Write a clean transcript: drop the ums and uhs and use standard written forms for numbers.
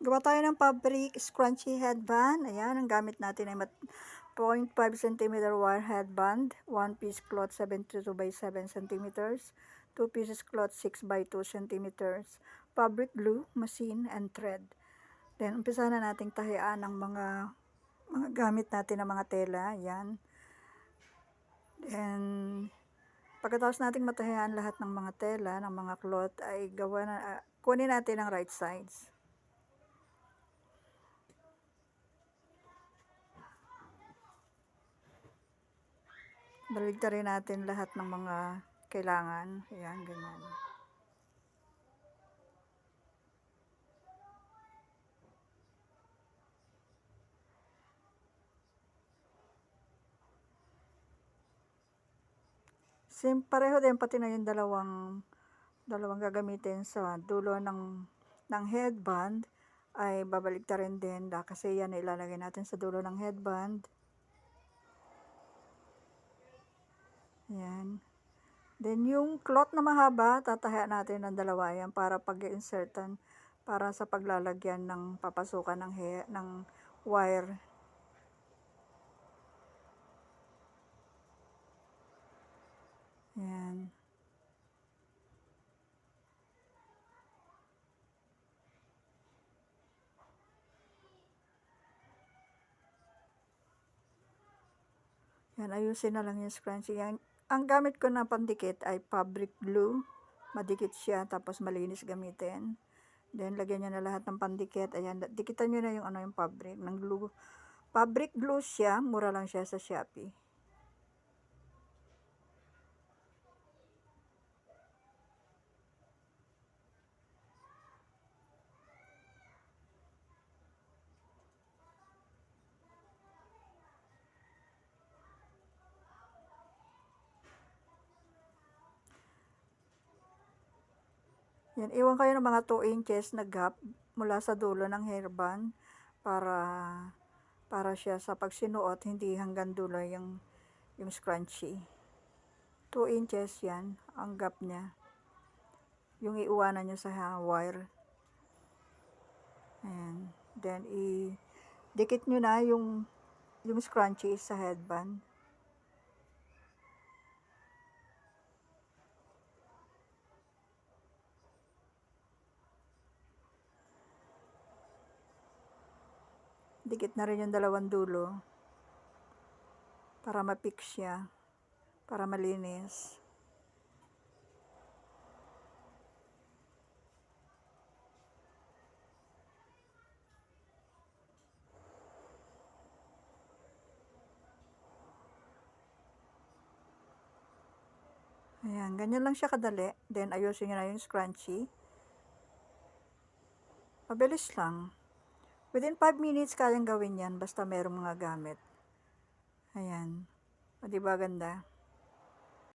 Gawa tayo ng fabric scrunchie headband. Ayan, ang gamit natin ay 0.5 cm wire headband, 1 piece cloth 72 by 7 cm, 2 pieces cloth 6 by 2 cm, fabric glue, machine, and thread. Then, umpisa na nating tahian ng mga gamit natin ng mga tela. Ayan. Then, pagkatapos nating matahian lahat ng mga tela, ng mga cloth, ay kunin natin ang right sides. Baligtarin natin lahat ng mga kailangan. Ayan, ganyan. Pareho din pati na yung dalawang gagamitin sa dulo ng headband ay babaligtarin din kasi yan ilalagay natin sa dulo ng headband. Ayan. Then, yung cloth na mahaba, tatahian natin ng dalawa yan para pag-insertan, para sa paglalagyan ng papasukan ng wire. Ayan. Yan, ayusin na lang yung scrunchie. Yan. Ang gamit ko na pandikit ay fabric glue. Madikit siya, tapos malinis gamitin. Then, lagyan nyo na lahat ng pandikit. Ayan, dikitan nyo na yung fabric ng glue. Fabric glue siya, mura lang siya sa Shopee. Yan, iwan kayo ng mga 2 inches na gap mula sa dulo ng hairband para siya sa pagsinuot, hindi hanggang dulo yung scrunchie. 2 inches yan, ang gap niya. Yung iuwanan nyo sa wire. Ayan. Then, dikit nyo na yung scrunchie sa headband. Dikit na rin yung dalawang dulo para ma-fix siya, para malinis. Ayan, ganyan lang siya kadali. Then, ayusin nyo na yung scrunchie. Mabilis lang. Within 5 minutes, kayang gawin yan basta merong mga gamit. Ayan. O, diba ganda?